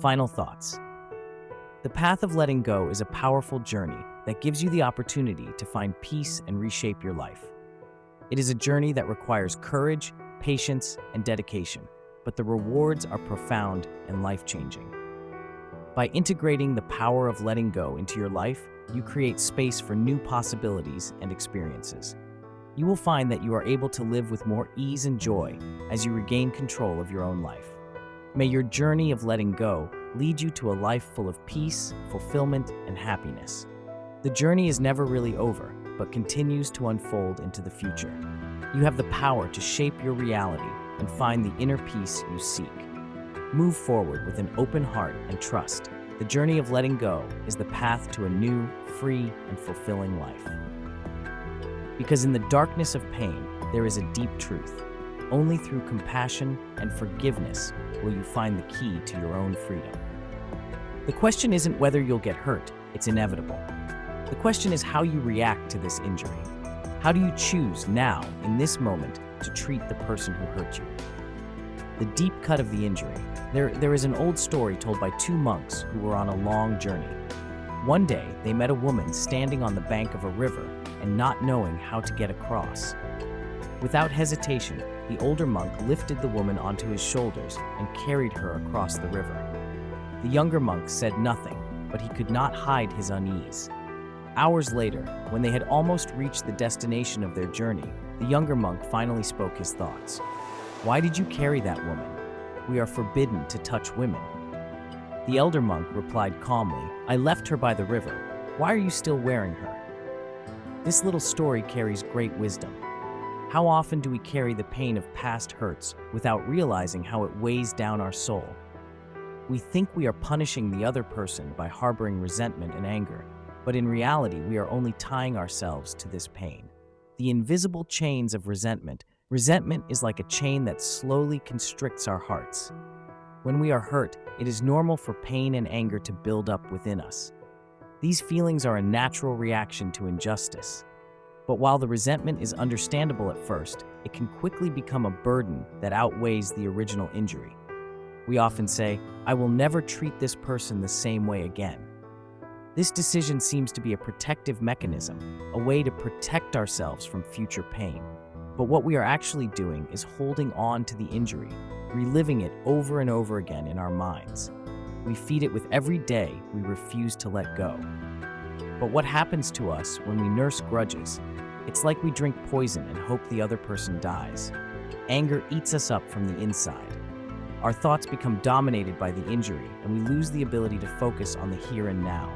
Final thoughts. The path of letting go is a powerful journey that gives you the opportunity to find peace and reshape your life. It is a journey that requires courage, patience, and dedication, but the rewards are profound and life-changing. By integrating the power of letting go into your life, you create space for new possibilities and experiences. You will find that you are able to live with more ease and joy as you regain control of your own life. May your journey of letting go lead you to a life full of peace, fulfillment, and happiness. The journey is never really over, but continues to unfold into the future. You have the power to shape your reality and find the inner peace you seek. Move forward with an open heart and trust. The journey of letting go is the path to a new, free, and fulfilling life. Because in the darkness of pain, there is a deep truth. Only through compassion and forgiveness will you find the key to your own freedom. The question isn't whether you'll get hurt, it's inevitable. The question is how you react to this injury. How do you choose now, in this moment, to treat the person who hurt you? The deep cut of the injury. There is an old story told by two monks who were on a long journey. One day, they met a woman standing on the bank of a river and not knowing how to get across. Without hesitation, the older monk lifted the woman onto his shoulders and carried her across the river. The younger monk said nothing, but he could not hide his unease. Hours later, when they had almost reached the destination of their journey, the younger monk finally spoke his thoughts. "Why did you carry that woman? We are forbidden to touch women." The elder monk replied calmly, "I left her by the river. Why are you still wearing her?" This little story carries great wisdom. How often do we carry the pain of past hurts without realizing how it weighs down our soul? We think we are punishing the other person by harboring resentment and anger, but in reality, we are only tying ourselves to this pain. The invisible chains of resentment. Resentment is like a chain that slowly constricts our hearts. When we are hurt, it is normal for pain and anger to build up within us. These feelings are a natural reaction to injustice. But while the resentment is understandable at first, it can quickly become a burden that outweighs the original injury. We often say, "I will never treat this person the same way again." This decision seems to be a protective mechanism, a way to protect ourselves from future pain. But what we are actually doing is holding on to the injury, reliving it over and over again in our minds. We feed it with every day we refuse to let go. But what happens to us when we nurse grudges? It's like we drink poison and hope the other person dies. Anger eats us up from the inside. Our thoughts become dominated by the injury, and we lose the ability to focus on the here and now.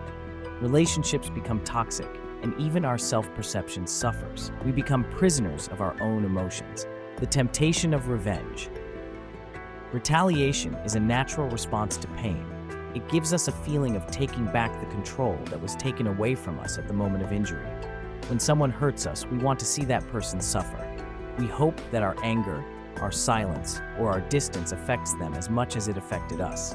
Relationships become toxic, and even our self-perception suffers. We become prisoners of our own emotions. The temptation of revenge. Retaliation is a natural response to pain. It gives us a feeling of taking back the control that was taken away from us at the moment of injury. When someone hurts us, we want to see that person suffer. We hope that our anger, our silence, or our distance affects them as much as it affected us.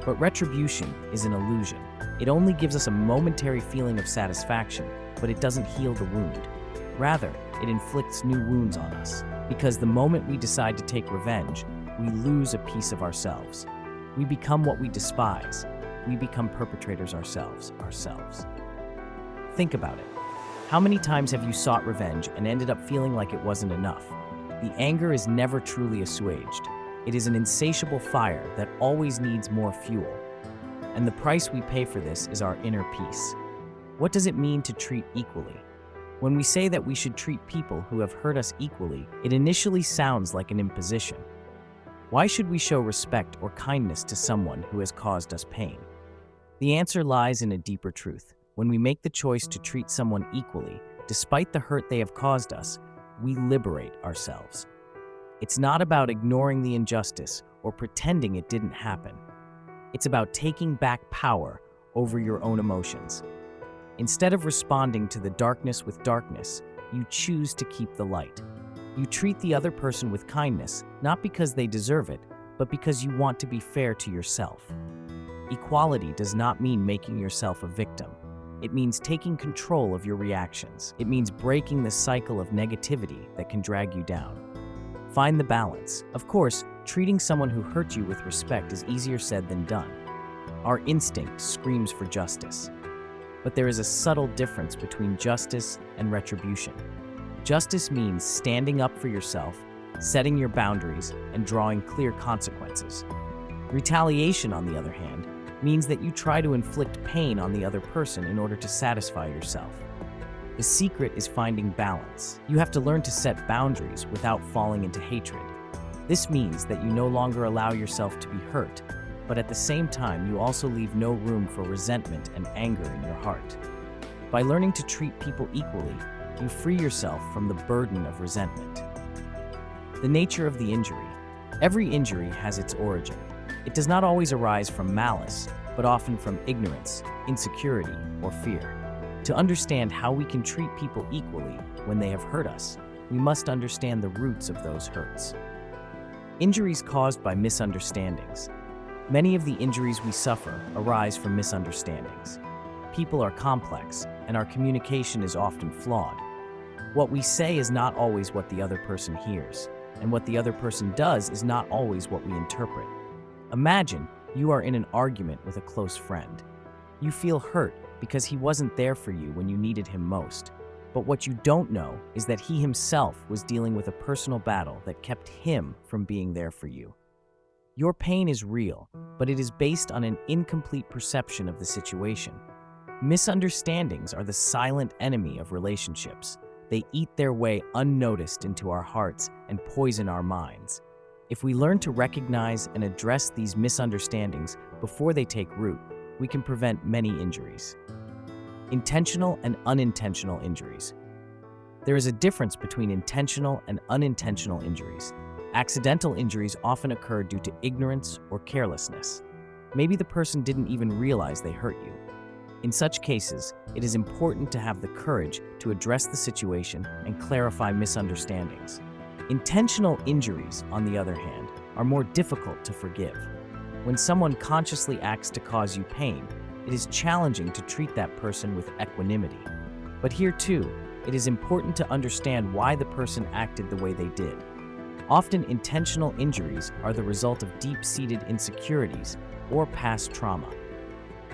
But retribution is an illusion. It only gives us a momentary feeling of satisfaction, but it doesn't heal the wound. Rather, it inflicts new wounds on us. Because the moment we decide to take revenge, we lose a piece of ourselves. We become what we despise. We become perpetrators ourselves. Think about it. How many times have you sought revenge and ended up feeling like it wasn't enough? The anger is never truly assuaged. It is an insatiable fire that always needs more fuel. And the price we pay for this is our inner peace. What does it mean to treat equally? When we say that we should treat people who have hurt us equally, it initially sounds like an imposition. Why should we show respect or kindness to someone who has caused us pain? The answer lies in a deeper truth. When we make the choice to treat someone equally, despite the hurt they have caused us, we liberate ourselves. It's not about ignoring the injustice or pretending it didn't happen. It's about taking back power over your own emotions. Instead of responding to the darkness with darkness, you choose to keep the light. You treat the other person with kindness, not because they deserve it, but because you want to be fair to yourself. Equality does not mean making yourself a victim. It means taking control of your reactions. It means breaking the cycle of negativity that can drag you down. Find the balance. Of course, treating someone who hurt you with respect is easier said than done. our instinct screams for justice. But there is a subtle difference between justice and retribution. Justice means standing up for yourself, setting your boundaries, and drawing clear consequences. Retaliation, on the other hand, means that you try to inflict pain on the other person in order to satisfy yourself. The secret is finding balance. You have to learn to set boundaries without falling into hatred. This means that you no longer allow yourself to be hurt, but at the same time, you also leave no room for resentment and anger in your heart. By learning to treat people equally, you free yourself from the burden of resentment. The nature of the injury. Every injury has its origin. It does not always arise from malice, but often from ignorance, insecurity, or fear. To understand how we can treat people equally when they have hurt us, we must understand the roots of those hurts. Injuries caused by misunderstandings. Many of the injuries we suffer arise from misunderstandings. People are complex, and our communication is often flawed. What we say is not always what the other person hears, and what the other person does is not always what we interpret. Imagine you are in an argument with a close friend. You feel hurt because he wasn't there for you when you needed him most. But what you don't know is that he himself was dealing with a personal battle that kept him from being there for you. Your pain is real, but it is based on an incomplete perception of the situation. Misunderstandings are the silent enemy of relationships. They eat their way unnoticed into our hearts and poison our minds. If we learn to recognize and address these misunderstandings before they take root, we can prevent many injuries. Intentional and unintentional injuries. There is a difference between intentional and unintentional injuries. Accidental injuries often occur due to ignorance or carelessness. Maybe the person didn't even realize they hurt you. In such cases, it is important to have the courage to address the situation and clarify misunderstandings. Intentional injuries, on the other hand, are more difficult to forgive. When someone consciously acts to cause you pain, it is challenging to treat that person with equanimity. But here too, it is important to understand why the person acted the way they did. Often intentional injuries are the result of deep-seated insecurities or past trauma.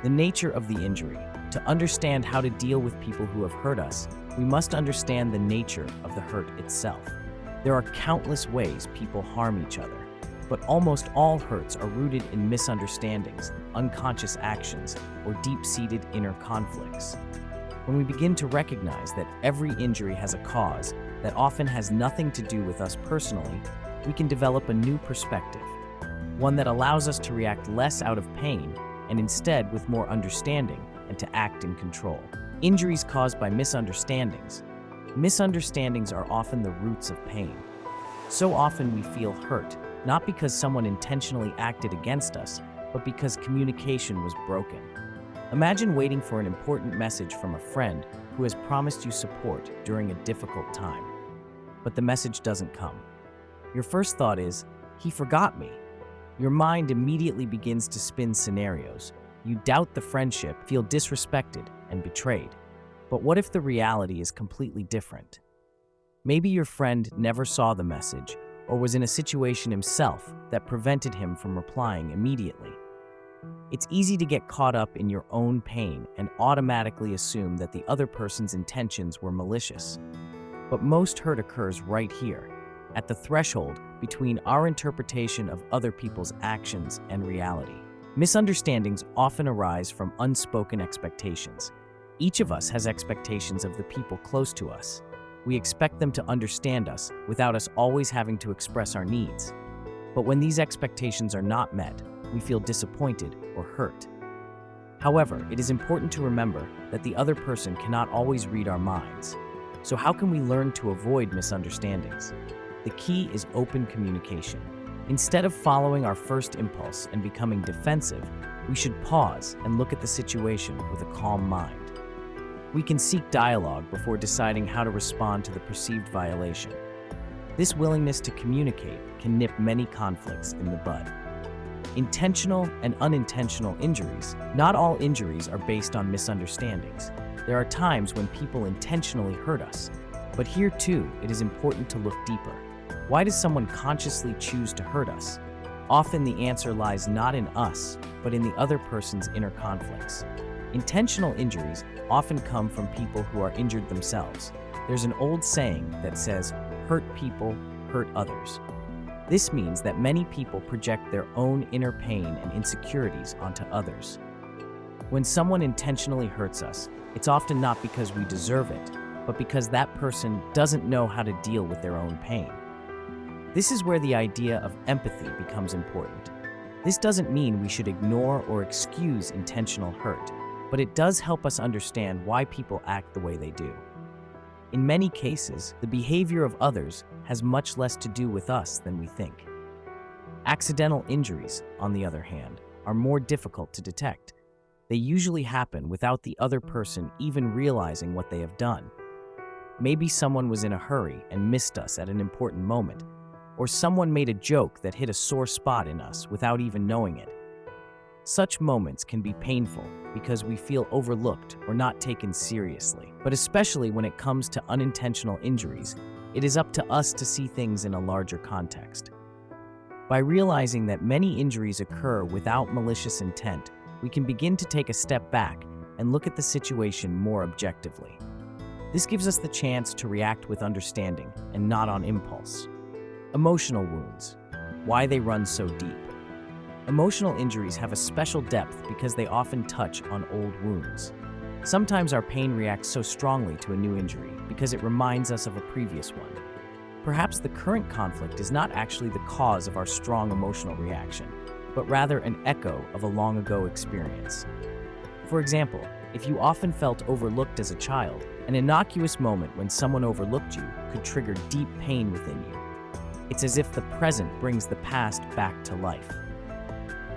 The nature of the injury. To understand how to deal with people who have hurt us, we must understand the nature of the hurt itself. There are countless ways people harm each other, but almost all hurts are rooted in misunderstandings, unconscious actions, or deep-seated inner conflicts. When we begin to recognize that every injury has a cause that often has nothing to do with us personally, we can develop a new perspective, one that allows us to react less out of pain and instead with more understanding and to act in control. Injuries caused by misunderstandings. Misunderstandings are often the roots of pain. So often we feel hurt, not because someone intentionally acted against us, but because communication was broken. Imagine waiting for an important message from a friend who has promised you support during a difficult time, but the message doesn't come. Your first thought is, "He forgot me." Your mind immediately begins to spin scenarios. You doubt the friendship, feel disrespected, and betrayed. But what if the reality is completely different? Maybe your friend never saw the message or was in a situation himself that prevented him from replying immediately. It's easy to get caught up in your own pain and automatically assume that the other person's intentions were malicious. But most hurt occurs right here, at the threshold between our interpretation of other people's actions and reality. Misunderstandings often arise from unspoken expectations. Each of us has expectations of the people close to us. We expect them to understand us without us always having to express our needs. But when these expectations are not met, we feel disappointed or hurt. However, it is important to remember that the other person cannot always read our minds. So how can we learn to avoid misunderstandings? The key is open communication. Instead of following our first impulse and becoming defensive, we should pause and look at the situation with a calm mind. We can seek dialogue before deciding how to respond to the perceived violation. This willingness to communicate can nip many conflicts in the bud. Intentional and unintentional injuries. Not all injuries are based on misunderstandings. There are times when people intentionally hurt us. But here too, it is important to look deeper. Why does someone consciously choose to hurt us? Often the answer lies not in us, but in the other person's inner conflicts. Intentional injuries often come from people who are injured themselves. There's an old saying that says, "Hurt people, hurt others." This means that many people project their own inner pain and insecurities onto others. When someone intentionally hurts us, it's often not because we deserve it, but because that person doesn't know how to deal with their own pain. This is where the idea of empathy becomes important. This doesn't mean we should ignore or excuse intentional hurt, but it does help us understand why people act the way they do. In many cases, the behavior of others has much less to do with us than we think. Accidental injuries, on the other hand, are more difficult to detect. They usually happen without the other person even realizing what they have done. Maybe someone was in a hurry and missed us at an important moment, or someone made a joke that hit a sore spot in us without even knowing it. Such moments can be painful because we feel overlooked or not taken seriously. But especially when it comes to unintentional injuries, it is up to us to see things in a larger context. By realizing that many injuries occur without malicious intent, we can begin to take a step back and look at the situation more objectively. This gives us the chance to react with understanding and not on impulse. Emotional wounds. Why they run so deep. Emotional injuries have a special depth because they often touch on old wounds. Sometimes our pain reacts so strongly to a new injury because it reminds us of a previous one. Perhaps the current conflict is not actually the cause of our strong emotional reaction, but rather an echo of a long-ago experience. For example, if you often felt overlooked as a child, an innocuous moment when someone overlooked you could trigger deep pain within you. It's as if the present brings the past back to life.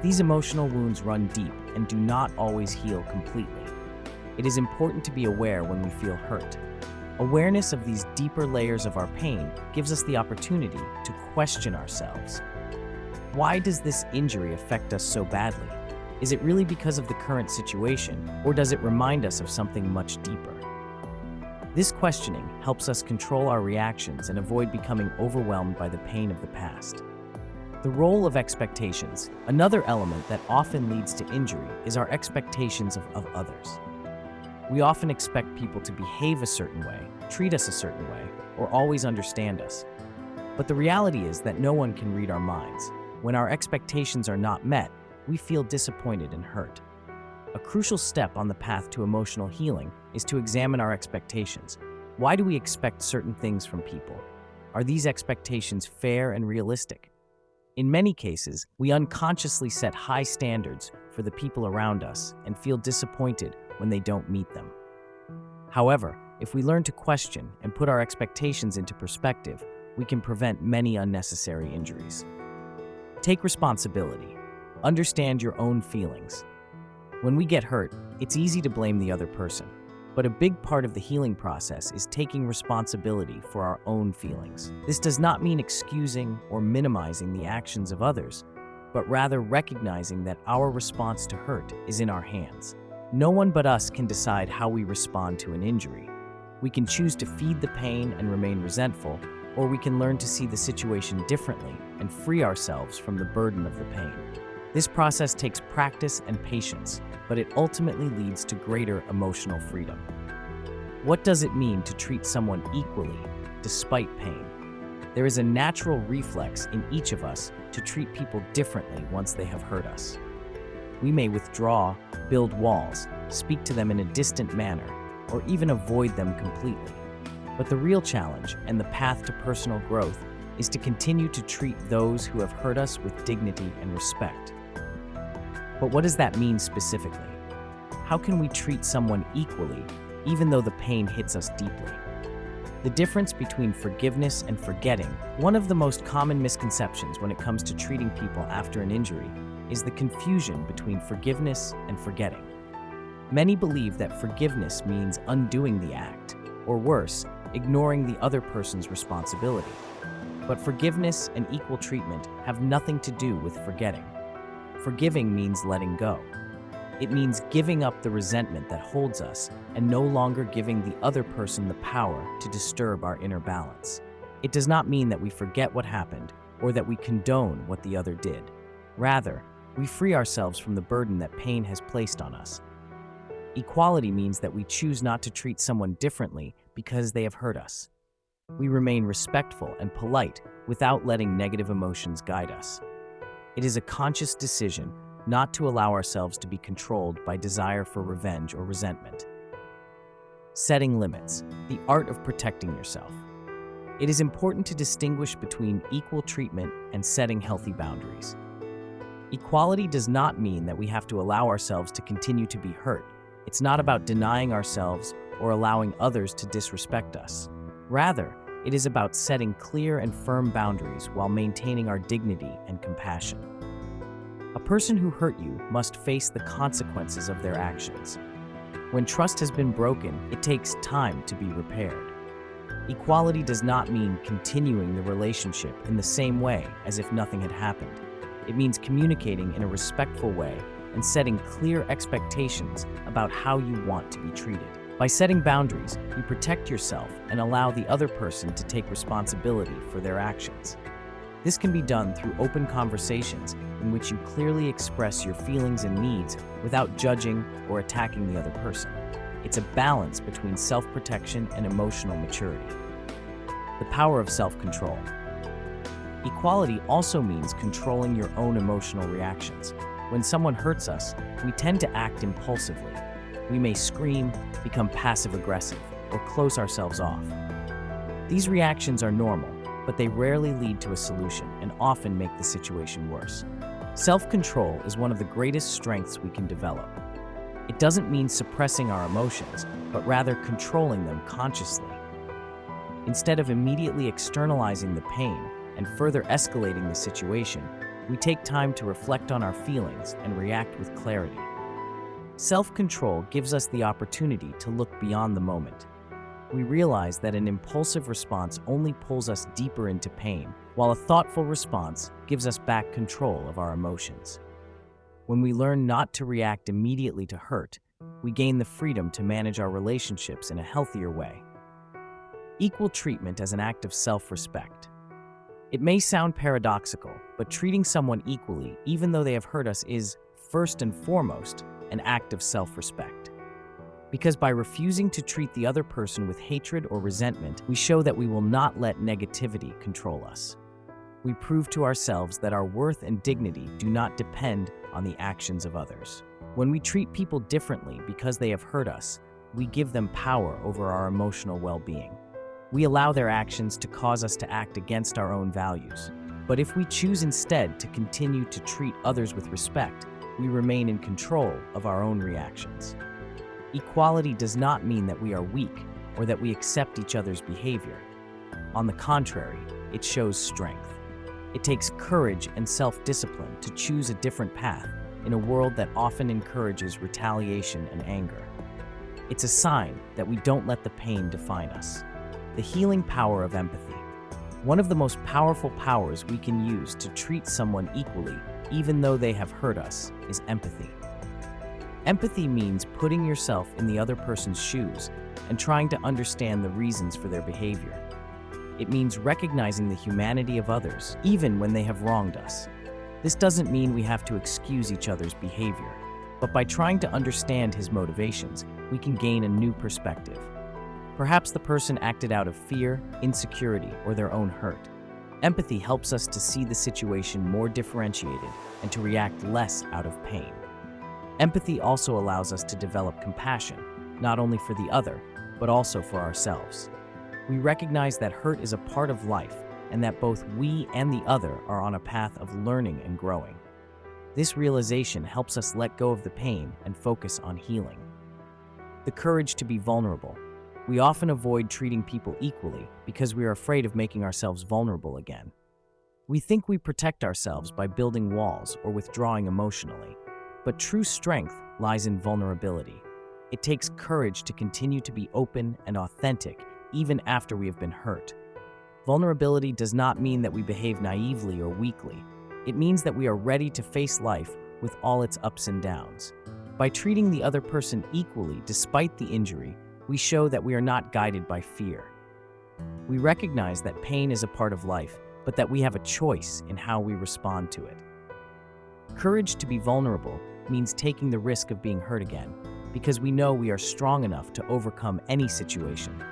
These emotional wounds run deep and do not always heal completely. It is important to be aware when we feel hurt. Awareness of these deeper layers of our pain gives us the opportunity to question ourselves. Why does this injury affect us so badly? Is it really because of the current situation, or does it remind us of something much deeper? This questioning helps us control our reactions and avoid becoming overwhelmed by the pain of the past. The role of expectations. Another element that often leads to injury is our expectations of others. We often expect people to behave a certain way, treat us a certain way, or always understand us. But the reality is that no one can read our minds. When our expectations are not met, we feel disappointed and hurt. A crucial step on the path to emotional healing is to examine our expectations. Why do we expect certain things from people? Are these expectations fair and realistic? In many cases, we unconsciously set high standards for the people around us and feel disappointed when they don't meet them. However, if we learn to question and put our expectations into perspective, we can prevent many unnecessary injuries. Take responsibility. Understand your own feelings. When we get hurt, it's easy to blame the other person, but a big part of the healing process is taking responsibility for our own feelings. This does not mean excusing or minimizing the actions of others, but rather recognizing that our response to hurt is in our hands. No one but us can decide how we respond to an injury. We can choose to feed the pain and remain resentful, or we can learn to see the situation differently and free ourselves from the burden of the pain. This process takes practice and patience, but it ultimately leads to greater emotional freedom. What does it mean to treat someone equally despite pain? There is a natural reflex in each of us to treat people differently once they have hurt us. We may withdraw, build walls, speak to them in a distant manner, or even avoid them completely. But the real challenge and the path to personal growth is to continue to treat those who have hurt us with dignity and respect. But what does that mean specifically? How can we treat someone equally, even though the pain hits us deeply? The difference between forgiveness and forgetting. One of the most common misconceptions when it comes to treating people after an injury is the confusion between forgiveness and forgetting. Many believe that forgiveness means undoing the act, or worse, ignoring the other person's responsibility. But forgiveness and equal treatment have nothing to do with forgetting. Forgiving means letting go. It means giving up the resentment that holds us and no longer giving the other person the power to disturb our inner balance. It does not mean that we forget what happened or that we condone what the other did. Rather, we free ourselves from the burden that pain has placed on us. Equality means that we choose not to treat someone differently because they have hurt us. We remain respectful and polite without letting negative emotions guide us. It is a conscious decision not to allow ourselves to be controlled by desire for revenge or resentment. Setting limits, the art of protecting yourself. It is important to distinguish between equal treatment and setting healthy boundaries. Equality does not mean that we have to allow ourselves to continue to be hurt. It's not about denying ourselves or allowing others to disrespect us. Rather, it is about setting clear and firm boundaries while maintaining our dignity and compassion. A person who hurt you must face the consequences of their actions. When trust has been broken, it takes time to be repaired. Equality does not mean continuing the relationship in the same way as if nothing had happened. It means communicating in a respectful way and setting clear expectations about how you want to be treated. By setting boundaries, you protect yourself and allow the other person to take responsibility for their actions. This can be done through open conversations in which you clearly express your feelings and needs without judging or attacking the other person. It's a balance between self-protection and emotional maturity. The power of self-control. Equality also means controlling your own emotional reactions. When someone hurts us, we tend to act impulsively. We may scream, become passive-aggressive, or close ourselves off. These reactions are normal, but they rarely lead to a solution and often make the situation worse. Self-control is one of the greatest strengths we can develop. It doesn't mean suppressing our emotions, but rather controlling them consciously. Instead of immediately externalizing the pain and further escalating the situation, we take time to reflect on our feelings and react with clarity. Self-control gives us the opportunity to look beyond the moment. We realize that an impulsive response only pulls us deeper into pain, while a thoughtful response gives us back control of our emotions. When we learn not to react immediately to hurt, we gain the freedom to manage our relationships in a healthier way. Equal treatment as an act of self-respect. It may sound paradoxical, but treating someone equally, even though they have hurt us, is, first and foremost, an act of self-respect. Because by refusing to treat the other person with hatred or resentment, we show that we will not let negativity control us. We prove to ourselves that our worth and dignity do not depend on the actions of others. When we treat people differently because they have hurt us, we give them power over our emotional well-being. We allow their actions to cause us to act against our own values. But if we choose instead to continue to treat others with respect, we remain in control of our own reactions. Equality does not mean that we are weak or that we accept each other's behavior. On the contrary, it shows strength. It takes courage and self-discipline to choose a different path in a world that often encourages retaliation and anger. It's a sign that we don't let the pain define us. The healing power of empathy. One of the most powerful powers we can use to treat someone equally, even though they have hurt us, is empathy. Empathy means putting yourself in the other person's shoes and trying to understand the reasons for their behavior. It means recognizing the humanity of others, even when they have wronged us. This doesn't mean we have to excuse each other's behavior, but by trying to understand his motivations, we can gain a new perspective. Perhaps the person acted out of fear, insecurity, or their own hurt. Empathy helps us to see the situation more differentiated and to react less out of pain. Empathy also allows us to develop compassion, not only for the other, but also for ourselves. We recognize that hurt is a part of life and that both we and the other are on a path of learning and growing. This realization helps us let go of the pain and focus on healing. The courage to be vulnerable. We often avoid treating people equally because we are afraid of making ourselves vulnerable again. We think we protect ourselves by building walls or withdrawing emotionally, but true strength lies in vulnerability. It takes courage to continue to be open and authentic even after we have been hurt. Vulnerability does not mean that we behave naively or weakly. It means that we are ready to face life with all its ups and downs. By treating the other person equally despite the injury, we show that we are not guided by fear. We recognize that pain is a part of life, but that we have a choice in how we respond to it. Courage to be vulnerable means taking the risk of being hurt again, because we know we are strong enough to overcome any situation.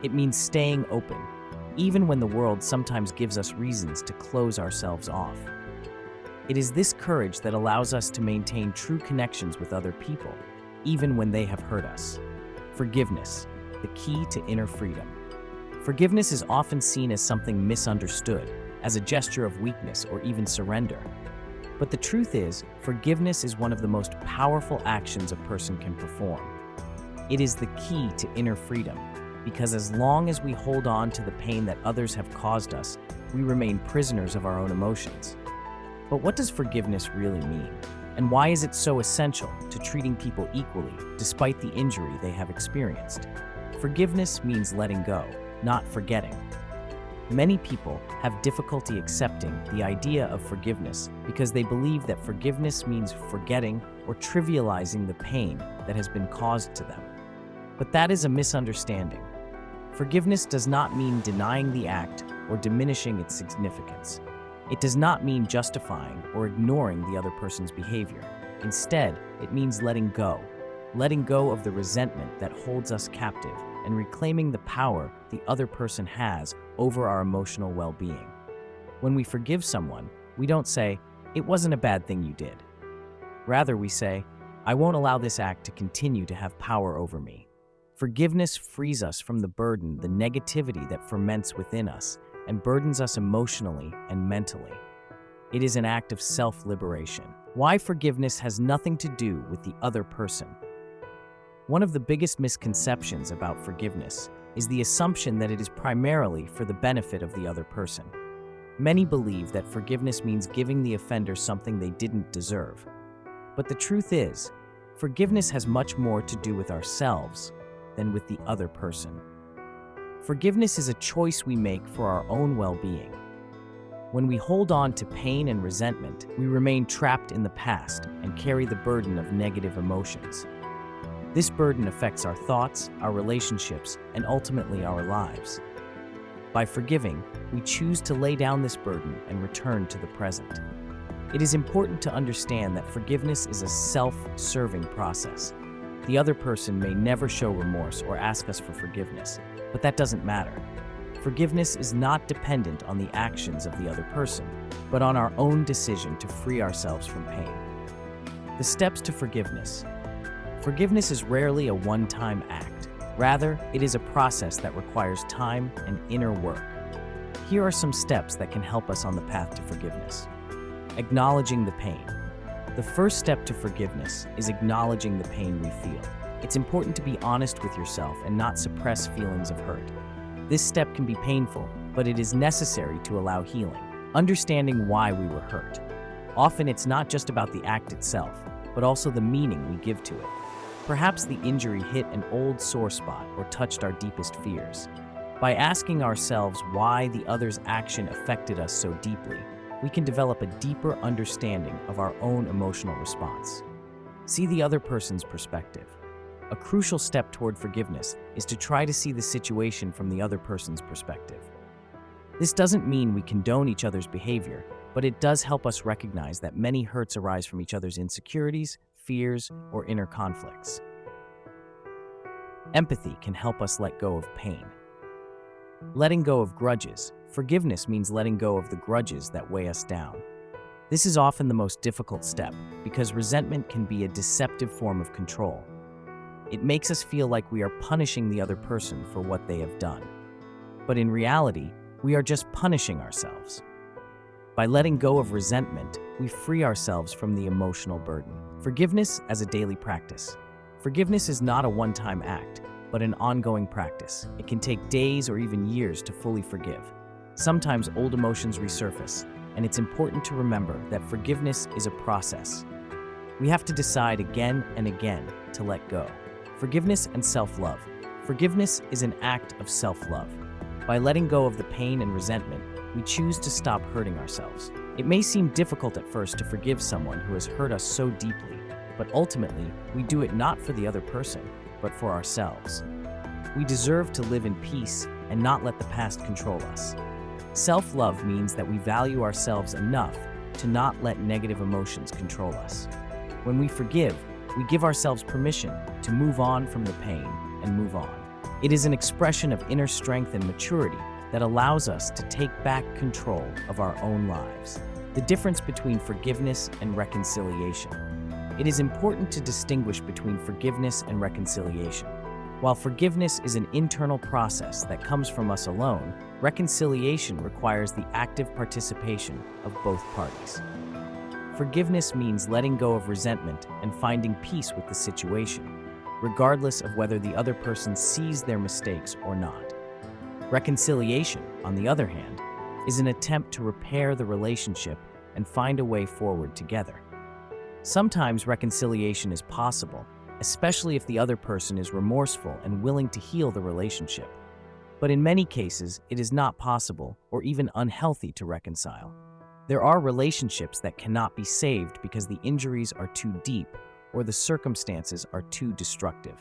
It means staying open, even when the world sometimes gives us reasons to close ourselves off. It is this courage that allows us to maintain true connections with other people, even when they have hurt us. Forgiveness, the key to inner freedom. Forgiveness is often seen as something misunderstood, as a gesture of weakness or even surrender. But the truth is, forgiveness is one of the most powerful actions a person can perform. It is the key to inner freedom, because as long as we hold on to the pain that others have caused us, we remain prisoners of our own emotions. But what does forgiveness really mean? And why is it so essential to treating people equally, despite the injury they have experienced? Forgiveness means letting go, not forgetting. Many people have difficulty accepting the idea of forgiveness because they believe that forgiveness means forgetting or trivializing the pain that has been caused to them. But that is a misunderstanding. Forgiveness does not mean denying the act or diminishing its significance. It does not mean justifying or ignoring the other person's behavior. Instead, it means letting go of the resentment that holds us captive and reclaiming the power the other person has over our emotional well-being. When we forgive someone, we don't say, "It wasn't a bad thing you did." Rather, we say, "I won't allow this act to continue to have power over me." Forgiveness frees us from the burden, the negativity that ferments within us and burdens us emotionally and mentally. It is an act of self-liberation. Why forgiveness has nothing to do with the other person. One of the biggest misconceptions about forgiveness is the assumption that it is primarily for the benefit of the other person. Many believe that forgiveness means giving the offender something they didn't deserve. But the truth is, forgiveness has much more to do with ourselves than with the other person. Forgiveness is a choice we make for our own well-being. When we hold on to pain and resentment, we remain trapped in the past and carry the burden of negative emotions. This burden affects our thoughts, our relationships, and ultimately our lives. By forgiving, we choose to lay down this burden and return to the present. It is important to understand that forgiveness is a self-serving process. The other person may never show remorse or ask us for forgiveness, but that doesn't matter. Forgiveness is not dependent on the actions of the other person, but on our own decision to free ourselves from pain. The steps to forgiveness. Forgiveness is rarely a one-time act. Rather, it is a process that requires time and inner work. Here are some steps that can help us on the path to forgiveness. Acknowledging the pain. The first step to forgiveness is acknowledging the pain we feel. It's important to be honest with yourself and not suppress feelings of hurt. This step can be painful, but it is necessary to allow healing. Understanding why we were hurt. Often it's not just about the act itself, but also the meaning we give to it. Perhaps the injury hit an old sore spot or touched our deepest fears. By asking ourselves why the other's action affected us so deeply, we can develop a deeper understanding of our own emotional response. See the other person's perspective. A crucial step toward forgiveness is to try to see the situation from the other person's perspective. This doesn't mean we condone each other's behavior, but it does help us recognize that many hurts arise from each other's insecurities, fears, or inner conflicts. Empathy can help us let go of pain. Letting go of grudges. Forgiveness means letting go of the grudges that weigh us down. This is often the most difficult step because resentment can be a deceptive form of control. It makes us feel like we are punishing the other person for what they have done. But in reality, we are just punishing ourselves. By letting go of resentment, we free ourselves from the emotional burden. Forgiveness as a daily practice. Forgiveness is not a one-time act, but an ongoing practice. It can take days or even years to fully forgive. Sometimes old emotions resurface, and it's important to remember that forgiveness is a process. We have to decide again and again to let go. Forgiveness and self-love. Forgiveness is an act of self-love. By letting go of the pain and resentment, we choose to stop hurting ourselves. It may seem difficult at first to forgive someone who has hurt us so deeply, but ultimately, we do it not for the other person, but for ourselves. We deserve to live in peace and not let the past control us. Self-love means that we value ourselves enough to not let negative emotions control us. When we forgive, we give ourselves permission to move on from the pain and move on. It is an expression of inner strength and maturity that allows us to take back control of our own lives. The difference between forgiveness and reconciliation. It is important to distinguish between forgiveness and reconciliation. While forgiveness is an internal process that comes from us alone, reconciliation requires the active participation of both parties. Forgiveness means letting go of resentment and finding peace with the situation, regardless of whether the other person sees their mistakes or not. Reconciliation, on the other hand, is an attempt to repair the relationship and find a way forward together. Sometimes reconciliation is possible, especially if the other person is remorseful and willing to heal the relationship. But in many cases, it is not possible or even unhealthy to reconcile. There are relationships that cannot be saved because the injuries are too deep or the circumstances are too destructive.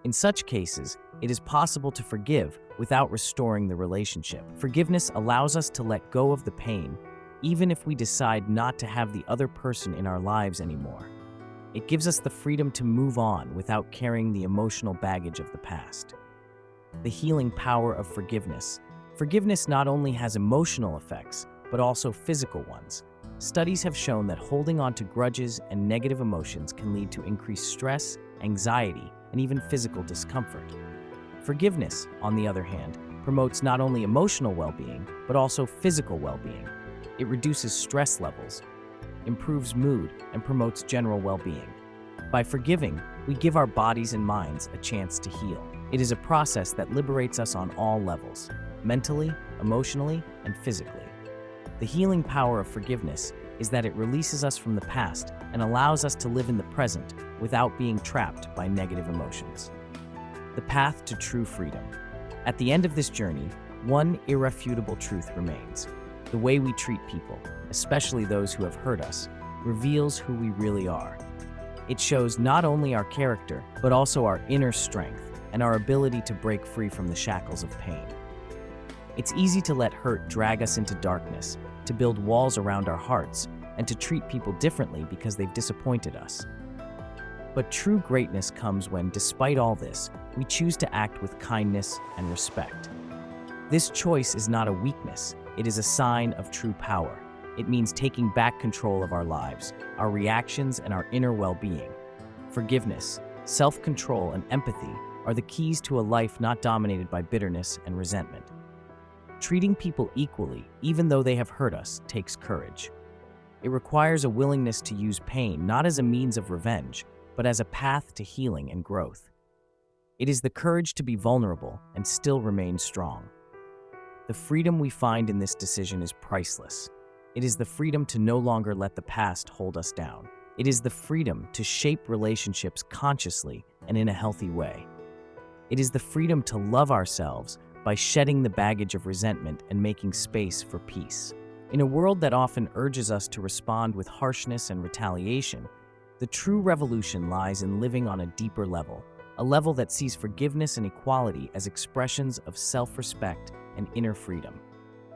In such cases, it is possible to forgive without restoring the relationship. Forgiveness allows us to let go of the pain, even if we decide not to have the other person in our lives anymore. It gives us the freedom to move on without carrying the emotional baggage of the past. The healing power of forgiveness. Forgiveness not only has emotional effects, but also physical ones. Studies have shown that holding on to grudges and negative emotions can lead to increased stress, anxiety, and even physical discomfort. Forgiveness, on the other hand, promotes not only emotional well-being, but also physical well-being. It reduces stress levels, improves mood, and promotes general well-being. By forgiving, we give our bodies and minds a chance to heal. It is a process that liberates us on all levels, mentally, emotionally, and physically. The healing power of forgiveness is that it releases us from the past and allows us to live in the present without being trapped by negative emotions. The path to true freedom. At the end of this journey, one irrefutable truth remains. The way we treat people, especially those who have hurt us, reveals who we really are. It shows not only our character, but also our inner strength and our ability to break free from the shackles of pain. It's easy to let hurt drag us into darkness, to build walls around our hearts, and to treat people differently because they've disappointed us. But true greatness comes when, despite all this, we choose to act with kindness and respect. This choice is not a weakness, it is a sign of true power. It means taking back control of our lives, our reactions, and our inner well-being. Forgiveness, self-control, and empathy are the keys to a life not dominated by bitterness and resentment. Treating people equally, even though they have hurt us, takes courage. It requires a willingness to use pain not as a means of revenge, but as a path to healing and growth. It is the courage to be vulnerable and still remain strong. The freedom we find in this decision is priceless. It is the freedom to no longer let the past hold us down. It is the freedom to shape relationships consciously and in a healthy way. It is the freedom to love ourselves by shedding the baggage of resentment and making space for peace. In a world that often urges us to respond with harshness and retaliation, the true revolution lies in living on a deeper level, a level that sees forgiveness and equality as expressions of self-respect and inner freedom.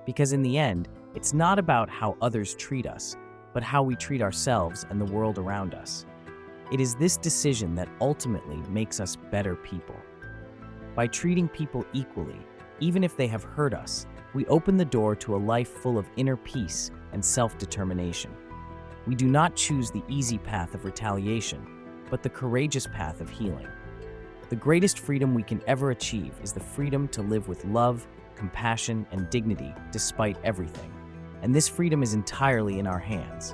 Because in the end, it's not about how others treat us, but how we treat ourselves and the world around us. It is this decision that ultimately makes us better people. By treating people equally, even if they have hurt us, we open the door to a life full of inner peace and self-determination. We do not choose the easy path of retaliation, but the courageous path of healing. The greatest freedom we can ever achieve is the freedom to live with love, compassion, and dignity despite everything. And this freedom is entirely in our hands.